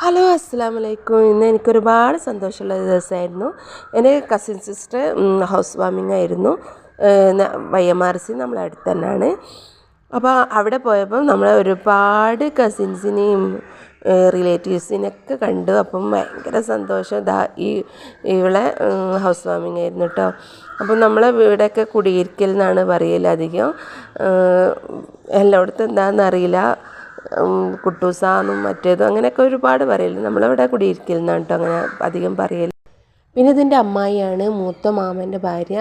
Hello അസ്സലാമു അലൈക്കും. ഇന്ന് എനിക്കൊരുപാട് സന്തോഷമുള്ള ദിവസമായിരുന്നു. എൻ്റെ കസിൻ സിസ്റ്റർ ഹൗസ് വാമിംഗ് ആയിരുന്നു. YMRC നമ്മളെ അടുത്ത് തന്നെയാണ്. അപ്പോൾ അവിടെ പോയപ്പോൾ നമ്മൾ ഒരുപാട് കസിൻസിനെയും റിലേറ്റീവ്സിനൊക്കെ കണ്ടു. അപ്പം ഭയങ്കര സന്തോഷം. ഇവളെ ഹൗസ് വാമിംഗ് ആയിരുന്നു കേട്ടോ. അപ്പം നമ്മളെ വീടൊക്കെ കുടിയിരിക്കൽ എന്നാണ് പറയൽ അധികം. എല്ലായിടത്തും എന്താണെന്നറിയില്ല, കുട്ടൂസാന്നും മറ്റേതും അങ്ങനെയൊക്കെ ഒരുപാട് പറയല്. നമ്മളിവിടെ കുടിയിരിക്കൽ എന്നാണ് കേട്ടോ അങ്ങനെ അധികം പറയൽ. പിന്നെ ഇതിൻ്റെ അമ്മായിയാണ് മൂത്ത മാമൻ്റെ ഭാര്യ,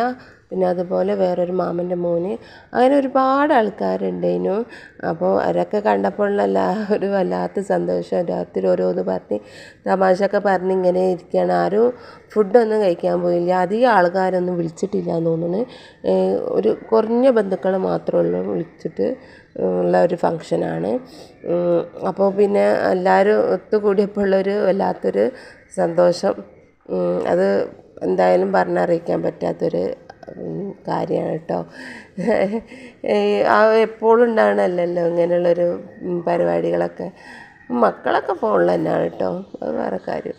പിന്നെ അതുപോലെ വേറൊരു മാമൻ്റെ മോന്, അങ്ങനെ ഒരുപാട് ആൾക്കാരുണ്ടേനു. അപ്പോൾ അവരൊക്കെ കണ്ടപ്പോഴുള്ള ഒരു വല്ലാത്ത സന്തോഷം. രാത്രി ഓരോന്ന് പറഞ്ഞ് തമാശയൊക്കെ പറഞ്ഞ് ഇങ്ങനെ ഇരിക്കുകയാണ്. ആരും ഫുഡൊന്നും കഴിക്കാൻ പോയില്ല. അധികം ആൾക്കാരൊന്നും വിളിച്ചിട്ടില്ല എന്ന് തോന്നുന്നു. ഒരു കുറഞ്ഞ ബന്ധുക്കൾ മാത്രമേ ഉള്ളൂ വിളിച്ചിട്ട് ഉള്ള ഒരു ഫങ്ഷനാണ്. അപ്പോൾ പിന്നെ എല്ലാവരും ഒത്തുകൂടിയപ്പോൾ ഉള്ളൊരു വല്ലാത്തൊരു സന്തോഷം, അത് എന്തായാലും പറഞ്ഞറിയിക്കാൻ പറ്റാത്തൊരു കാര്യമാണ് കേട്ടോ. എപ്പോഴും ഉണ്ടാകണമല്ലല്ലോ ഇങ്ങനെയുള്ളൊരു പരിപാടികളൊക്കെ. മക്കളൊക്കെ ഫോണിൽ തന്നെയാണ് കേട്ടോ, അത് വേറെ കാര്യം.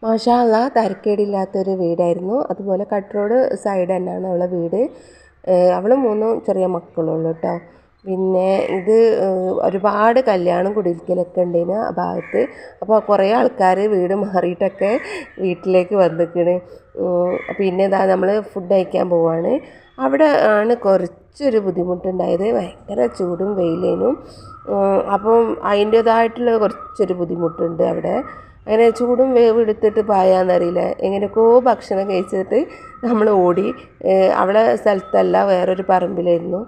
മാഷാ അല്ലാഹ്, തരക്കേടില്ലാത്തൊരു വീടായിരുന്നു. അതുപോലെ കട്ട് റോഡ് സൈഡ് തന്നെയാണ് അവളെ വീട്. അവൾ 3 ചെറിയ മക്കളുള്ളൂ കേട്ടോ. പിന്നെ ഇത് ഒരുപാട് കല്യാണം കുടിയിരിക്കലൊക്കെ ഉണ്ടേനു ആ ഭാഗത്ത്. അപ്പോൾ കുറേ ആൾക്കാർ വീട് മാറിയിട്ടൊക്കെ വീട്ടിലേക്ക് വന്നിക്കണ്. പിന്നെ ഇതാ നമ്മൾ ഫുഡ് കഴിക്കാൻ പോവാണ്. അവിടെ ആണ് കുറച്ചൊരു ബുദ്ധിമുട്ടുണ്ടായത്. ഭയങ്കര ചൂടും വെയിലേനും. അപ്പം അതിൻ്റേതായിട്ടുള്ള കുറച്ചൊരു ബുദ്ധിമുട്ടുണ്ട് അവിടെ. അങ്ങനെ ചൂടും വേവ് എടുത്തിട്ട് പായാന്നറിയില്ല എങ്ങനെയൊക്കെയോ ഭക്ഷണം കഴിച്ചിട്ട് നമ്മൾ ഓടി. അവളെ സ്ഥലത്തല്ല, വേറൊരു പറമ്പിലായിരുന്നു.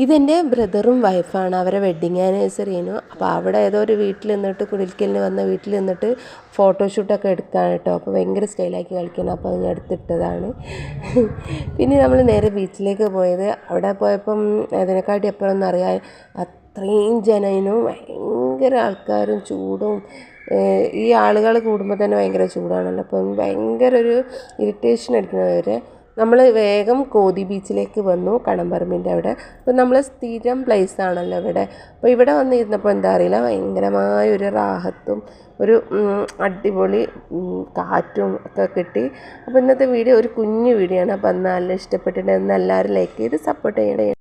ഇതെൻ്റെ ബ്രദറും വൈഫാണ്, അവരെ വെഡ്ഡിങ് ആനിവേഴ്സറി ആയിരുന്നു. അപ്പോൾ അവിടെ ഏതോ ഒരു വീട്ടിൽ നിന്നിട്ട്, കുടിയിരിക്കലിന് വന്ന വീട്ടിൽ നിന്നിട്ട് ഫോട്ടോഷൂട്ടൊക്കെ എടുക്കുകയാണ് കേട്ടോ. അപ്പോൾ ഭയങ്കര സ്റ്റൈലാക്കി കളിക്കണം, അപ്പോൾ ഞാൻ എടുത്തിട്ടതാണ്. പിന്നെ നമ്മൾ നേരെ ബീച്ചിലേക്ക് പോയത്. അവിടെ പോയപ്പം അതിനെക്കാട്ടി എപ്പോഴൊന്നും അറിയാൻ അത്രയും ജനനും ഭയങ്കര ആൾക്കാരും ചൂടും. ഈ ആളുകൾ കൂടുമ്പോൾ തന്നെ ഭയങ്കര ചൂടാണല്ലോ, അപ്പം ഭയങ്കര ഒരു ഇറിറ്റേഷൻ അടിക്കുന്നവരെ. നമ്മൾ വേഗം കോതി ബീച്ചിലേക്ക് വന്നു, കടമ്പറമ്പിൻ്റെ അവിടെ. അപ്പോൾ നമ്മൾ സ്ഥിരം പ്ലേസ് ആണല്ലോ ഇവിടെ. അപ്പോൾ ഇവിടെ വന്നിരുന്നപ്പോൾ എന്താ അറിയില്ല, ഭയങ്കരമായൊരു റാഹത്തും ഒരു അടിപൊളി കാറ്റും ഒക്കെ കിട്ടി. അപ്പോൾ ഇന്നത്തെ വീഡിയോ ഒരു കുഞ്ഞു വീഡിയോ ആണ്. അപ്പോൾ നല്ല ഇഷ്ടപ്പെട്ടിട്ടുണ്ടെന്ന് എല്ലാവരും ലൈക്ക് ചെയ്ത് സപ്പോർട്ട് ചെയ്യണേ.